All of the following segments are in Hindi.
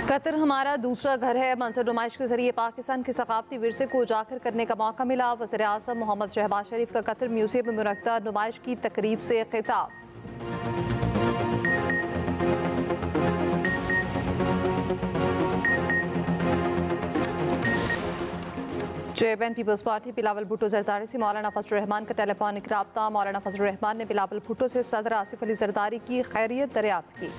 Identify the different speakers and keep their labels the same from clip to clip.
Speaker 1: कतर हमारा दूसरा घर है। मंजर नुमाइश के जरिए पाकिस्तान के सकाफती विरसे को उजागर करने का मौका मिला। वज़ीर आज़म मोहम्मद शहबाज शरीफ का कतर म्यूजियम में मुनक्कदा नुमाइश की तकरीब से खिताब। Chairman People's party Bilawal Bhutto Zardari से मौलाना फजल रहमान का टेलीफोनिक राब्ता। मौलाना फजल रहमान ने बिलावल भुट्टो से सदर आसिफ अली जरदारी की खैरियत दरियाफ्त की।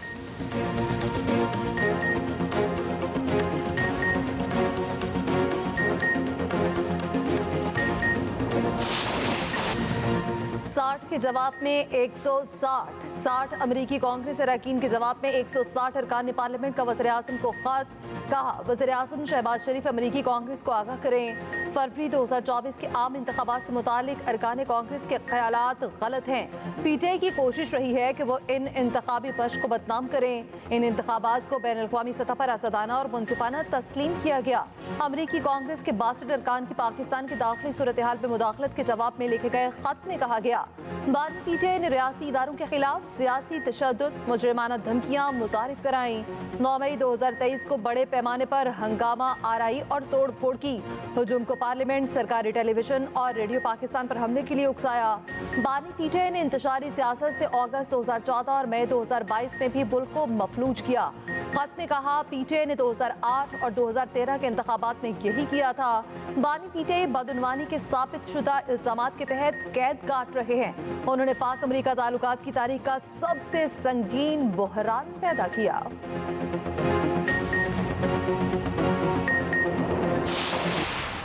Speaker 1: 60 के जवाब में 160 अमरीकी कांग्रेस अरकान के जवाब में 160 अरकान पार्लियामेंट का वज़ीर आज़म को खत। कहा, वज़ीर आज़म शहबाज शरीफ अमरीकी कांग्रेस को आगाह करें, फरवरी 2024 के आम इंतखाबात से मुतालिक अरकान कांग्रेस के ख्यालात गलत हैं। पीटीआई की कोशिश रही है कि वो इन इंतखाबी पक्ष को बदनाम करें। इन इंतखाबात को बैन अल-अक़वामी सतह पर आज़ादाना और मुनसिफाना तस्लीम किया गया। अमरीकी कांग्रेस के 62 अरकान की पाकिस्तान की दाखिली सूरत हाल में मुदाखलत के जवाब में लिखे गए खत में कहा गया, बाद में पीटीआई ने रियासती इदारों के खिलाफ सियासी तशद्दुद, मुजरिमाना धमकियां मुतारिफ कराई। 9 मई 2023 को बड़े पैमाने पर हंगामा आराई और तोड़ फोड़ की। हुजूम को पार्लियामेंट, सरकारी टेलीविजन और रेडियो पाकिस्तान पर हमले के लिए उकसाया। बाद में पीटीआई ने इंतशारी सियासत से अगस्त 2014 और मई 2022 में भी मुल्क को मफलूज किया। खत में कहा, पीटीआई ने 2008 और 2013 के इंतखाबात में यही किया था। बानी पीटीआई बदउनवानी के साबित शुदा इल्जामात के तहत कैद काट रहे हैं। उन्होंने पाक अमेरिका ताल्लुकात की तारीख का सबसे संगीन बहरान पैदा किया।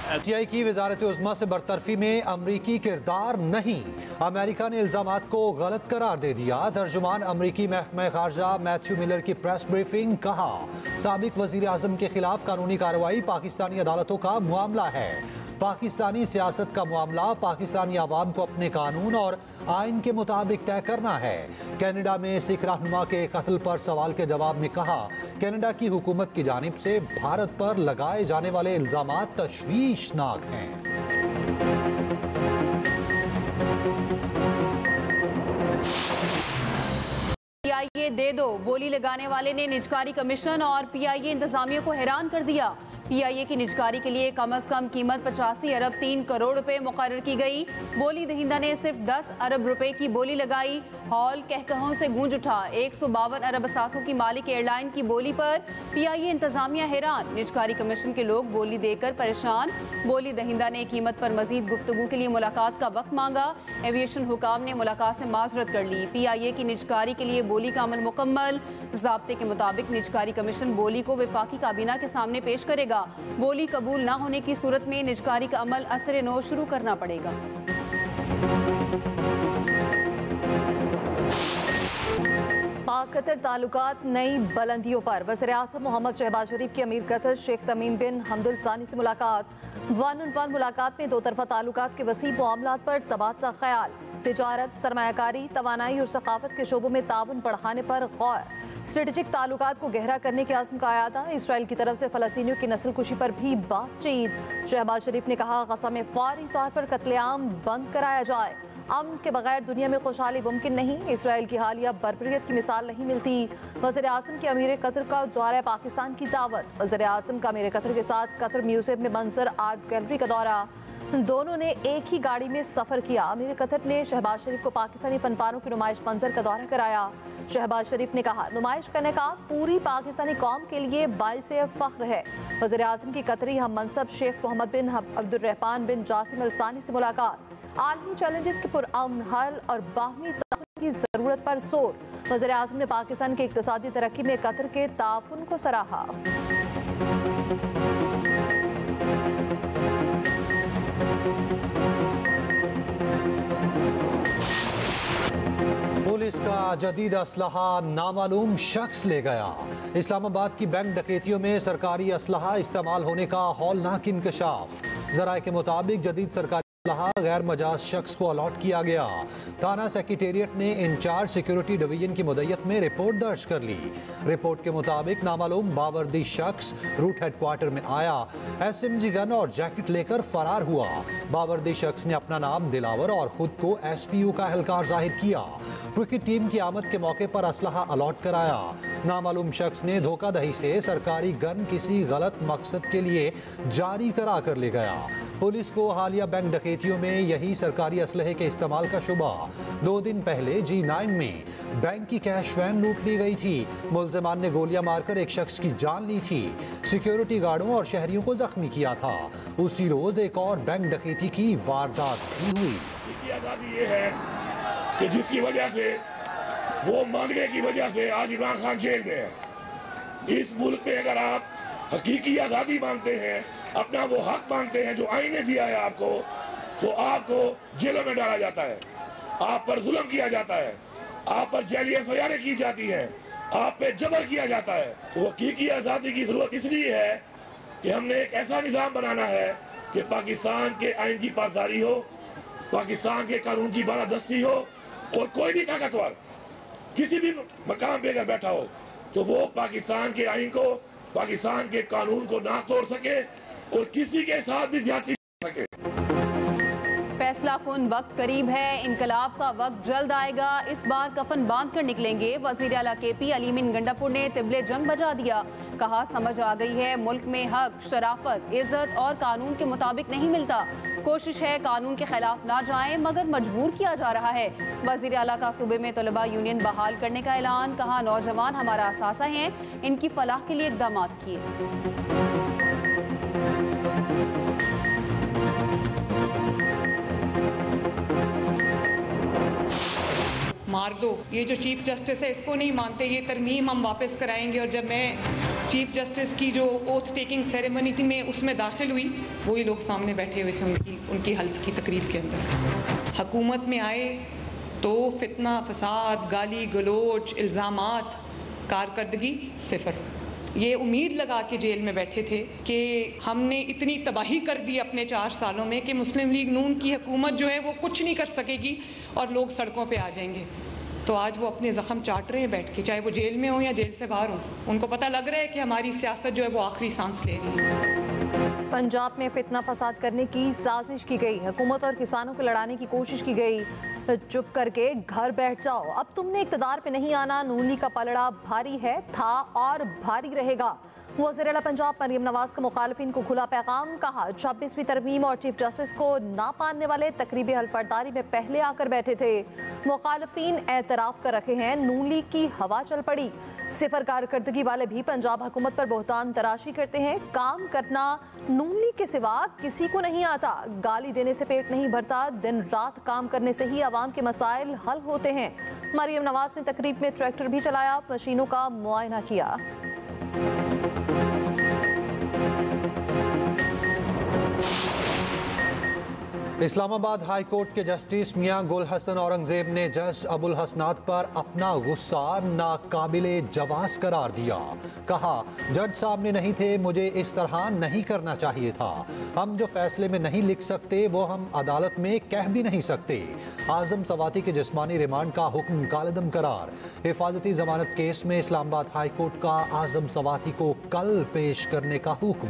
Speaker 2: पीटीआई की वजारत उज़्मा से बरतरफी में अमरीकी किरदार नहीं, अमेरिका ने इल्जामात को गलत करार दे दिया। तर्जुमान अमरीकी महकमा खारजा मैथ्यू मिलर की प्रेस ब्रीफिंग। कहा, साबिक वजीर आज़म के खिलाफ कानूनी कार्रवाई पाकिस्तानी अदालतों का मामला है। पाकिस्तानी सियासत का मामला पाकिस्तानी आवाम को अपने कानून और आइन के मुताबिक तय करना है। कनाडा में सिख रहनुमा के कत्ल पर सवाल के जवाब में कहा, कनाडा की हुकूमत की जानिब से भारत पर लगाए जाने वाले इल्जामात तशवीशनाक हैं।
Speaker 3: पीआईए दे दो, बोली लगाने वाले ने निजकारी कमीशन और पीआईए इंतजामिया को हैरान कर दिया। पीआईए की निजकारी के लिए कम से कम कीमत 85 अरब 3 करोड़ रुपए मुकर्रर की गई। बोली दहिंदा ने सिर्फ 10 अरब रुपए की बोली लगाई। हॉल कहकहों से गूंज उठा। 152 अरब असासों की मालिक एयरलाइन की बोली पर पीआईए इंतजामिया हैरान। निजकारी कमीशन के लोग बोली देकर परेशान। बोली दहिंदा ने कीमत पर मजीद गुफ्तगू के लिए मुलाकात का वक्त मांगा। एविएशन हुकाम ने मुलाकात से माजरत कर ली। पीआईए की निजकारी के लिए बोली का अमल मुकम्मल। ज़ाब्ते के मुताबिक निजकारी कमीशन बोली को वफाकी काबीना के सामने पेश करेगा। बोली कबूल न होने की सूरत में निजकारी का अमल असर नौ शुरू करना पड़ेगा।
Speaker 1: पाक कतर ताल्लुकात नई बुलंदियों पर। वज़ीर आज़म मोहम्मद शहबाज शरीफ की अमीर कतर शेख तमीम बिन हमदुल सानी से मुलाकात। 1-on-1 मुलाकात में दो तरफा ताल्लुकात के वसी मामलात पर तबादला ख्याल। तिजारत, सरमायाकारी, तवानाई और सकाफत के शोबों में ताउन बढ़ाने पर गौर। स्ट्रेटेजिक ताल्लुकात को गहरा करने के आज़म का आयादा। इसराइल की तरफ से फ़लस्तीनियों की नस्ल कुशी पर भी बातचीत। शहबाज शरीफ ने कहा, गज़ा में फौरी तौर पर कत्लेआम बंद कराया जाए। अमन के बगैर दुनिया में खुशहाली मुमकिन नहीं। इसराइल की हालिया बर्बरियत की मिसाल नहीं मिलती। वज़ीर आज़म के अमीर कतर का दौरा पाकिस्तान की दावत। वज़ीर आज़म का अमीर कतर के साथ कतर म्यूजियम में मंजर आर्ट गैलरी का दौरा। दोनों ने एक ही गाड़ी में सफ़र किया। अमीर कतर ने शहबाज शरीफ को पाकिस्तानी फनपारों की नुमाइश मंजर का दौरा कराया। शहबाज शरीफ ने कहा, नुमाइश करने का पूरी पाकिस्तानी कौम के लिए बाइसे फ़ख्र है। वज़ीर आज़म की कतरी हम मनसब शेख मोहम्मद बिन अब्दुर्रहमान बिन जासिम अल सानी से मुलाकात। आलमी चैलेंजेस के पुरअमन हल और बाहमी ताउन की ज़रूरत पर जोर। वज़ीर आज़म ने पाकिस्तान की इक़्तिसादी तरक्की में कतर के ताउन को सराहा।
Speaker 2: पुलिस का जदीद असलहा नामालूम शख्स ले गया। इस्लामाबाद की बैंक डकैतियों में सरकारी असलहा इस्तेमाल होने का हौलनाक इंकशाफ। ज़राए के मुताबिक जदीद सरकारी गैर मजाज शख्स को अलॉट किया गया। थाना सेक्रेटेरिएट ने इंचार्ज सिक्योरिटी डिवीजन की मुद्दत में रिपोर्ट दर्ज कर ली। रिपोर्ट के मुताबिक नामालूम बावर्दी शख्स रूट हेडक्वार्टर में आया, SMG गन और जैकेट लेकर फरार हुआ। बावर्दी शख्स ने अपना नाम दिलावर और खुद को SPU का एहलकार जाहिर किया। क्रिकेट टीम की आमद के मौके पर असलहा अलॉट कराया। नामालूम शख्स ने धोखाधड़ी से सरकारी गन किसी गलत मकसद के लिए जारी करा कर ले गया। पुलिस को हालिया बैंक डकैतियों में यही सरकारी असलहे के इस्तेमाल का शुबा। 2 दिन पहले G9 में बैंक की कैश वैन लूट ली गई थी। मुल्जिमान ने गोलियां मारकर एक शख्स की जान ली थी, सिक्योरिटी गार्डों और शहरियों को जख्मी किया था। उसी रोज एक और बैंक डकैती की वारदात भी हुई।
Speaker 4: ये है कि जिसकी वजह से वो मांगने की वजह से आज इमरान खान जेल में है। इस मुल्क में अगर आप हकीकी आज़ादी मांगते हैं, अपना वो हक मांगते हैं जो आईने दिया है आपको, तो आपको जेलों में डाला जाता है, आप पर जुल्म किया जाता है, आप पर जेलियां सजाएं की जाती हैं, आप पे जबर किया जाता है। तो हकीकी आज़ादी की जरूरत इसलिए है कि हमने एक ऐसा निज़ाम बनाना है कि पाकिस्तान के आइन की पासदारी हो, पाकिस्तान के कानून की बालादस्ती हो, और कोई भी ताकतवर किसी भी मकाम पे अगर बैठा हो तो वो पाकिस्तान के आइन को, पाकिस्तान के कानून को ना तोड़ सके और किसी के साथ भी ज्यादती कर सके।
Speaker 3: फैसला कुन वक्त करीब है, इनकलाब का वक्त जल्द आएगा। इस बार कफन बांध कर निकलेंगे। वजीर आला KP अलीमीन गंडापुर ने तिबले जंग बजा दिया। कहा समझ आ गई है मुल्क में हक, शराफत, इज्जत और कानून के मुताबिक नहीं मिलता। कोशिश है कानून के खिलाफ ना जाएं, मगर मजबूर किया जा रहा है। वजीर आला का सूबे में तलबा यूनियन बहाल करने का ऐलान। कहा नौजवान हमारा असासा हैं, इनकी फलाह के लिए इकदाम किए।
Speaker 5: मार दो, ये जो चीफ जस्टिस है इसको नहीं मानते, ये तरमीम हम वापस कराएंगे। और जब मैं चीफ जस्टिस की जो ओथ टेकिंग सेरेमनी थी मैं उसमें दाखिल हुई, वही लोग सामने बैठे हुए थे उनकी हल्फ की तकरीब के अंदर। हुकूमत में आए तो फितना, फसाद, गाली गलोच, इल्ज़ामात, कारकर्दगी सिफर। ये उम्मीद लगा के जेल में बैठे थे कि हमने इतनी तबाही कर दी अपने 4 सालों में कि मुस्लिम लीग नून की हुकूमत जो है वो कुछ नहीं कर सकेगी और लोग सड़कों पे आ जाएंगे। तो आज वो अपने ज़ख्म चाट रहे हैं बैठ के, चाहे वो जेल में हो या जेल से बाहर हो। उनको पता लग रहा है कि हमारी सियासत जो है वो आखिरी सांस ले रही है।
Speaker 1: पंजाब में फितना फसाद करने की साजिश की गई, हुकूमत और किसानों को लड़ाने की कोशिश की गई। चुप करके घर बैठ जाओ, अब तुमने इक़्तिदार पे नहीं आना। नून लीग का पलड़ा भारी है, था और भारी रहेगा। वज़ीर आला पंजाब मरियम नवाज का मुखालिफिन को खुला पैगाम। कहा 26वीं तरमीम और चीफ जस्टिस को ना मानने वाले तकरीबी हल्फबर्दारी में पहले आकर बैठे थे। मुखालिफिन एतराफ़ कर रखे हैं नून लीग की हवा चल पड़ी। सिफर कारकर्दगी वाले भी पंजाब हुकूमत पर बोहतान तराशी करते हैं। काम करना नून लीग के सिवा किसी को नहीं आता। गाली देने से पेट नहीं भरता, दिन रात काम करने से ही आवाम के मसाइल हल होते हैं। मरियम नवाज ने तकरीब में ट्रैक्टर भी चलाया, मशीनों का मुआयना किया।
Speaker 2: इस्लामाबाद हाई कोर्ट के जस्टिस मियां गुल हसन औरंगजेब ने जज अबुल हसनात पर अपना गुस्सा नाकाबिले जवाज करार दिया। कहा जज सामने नहीं थे, मुझे इस तरह नहीं करना चाहिए था। हम जो फैसले में नहीं लिख सकते वो हम अदालत में कह भी नहीं सकते। आजम सवाती के जिस्मानी रिमांड का हुक्म कालदम करार। हिफाजती जमानत केस में इस्लामाबाद हाई कोर्ट का आजम सवाती को कल पेश करने का हुक्म।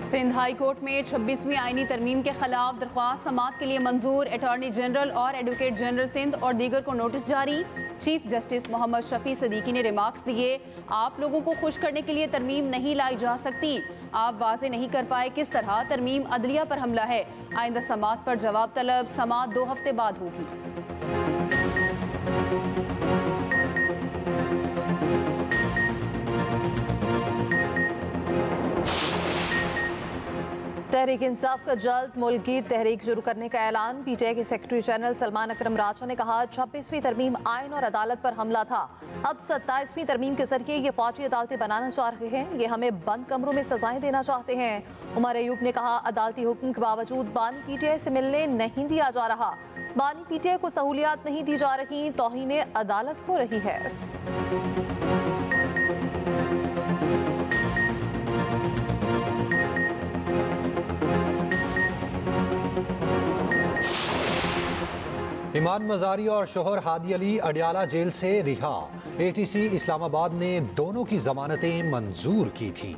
Speaker 3: सिंध हाई कोर्ट में 26वीं आईनी तरमीम के खिलाफ दरख्वास्त समाअत के लिए मंजूर। अटॉर्नी जनरल और एडवोकेट जनरल सिंध और दीगर को नोटिस जारी। चीफ जस्टिस मोहम्मद शफी सदीकी ने रिमार्क्स दिए, आप लोगों को खुश करने के लिए तरमीम नहीं लाई जा सकती। आप वाजे नहीं कर पाए किस तरह तरमीम अदलिया पर हमला है। आइंदा समाअत पर जवाब तलब। समाअत 2 हफ्ते बाद होगी।
Speaker 1: तहरीक इंसाफ का जल्द मुल्कगीर तहरीक शुरू करने का ऐलान। PTI के सेक्रेटरी जनरल सलमान अकरम राजा ने कहा 26वीं तरमीम आइन और अदालत पर हमला था। अब 27वीं तरमीम के जरिए ये फौजी अदालतें बनाना चाह रहे हैं। ये हमें बंद कमरों में सजाएं देना चाहते हैं। उमर अयूब ने कहा अदालती हुक्म के बावजूद बानी PTI से मिलने नहीं दिया जा रहा। बानी PTI को सहूलियात नहीं दी जा रही, तौहीन अदालत हो रही है।
Speaker 2: ईमान मजारी और शोहर हादी अली अडियाला जेल से रिहा। ATC इस्लामाबाद ने दोनों की जमानतें मंजूर की थी।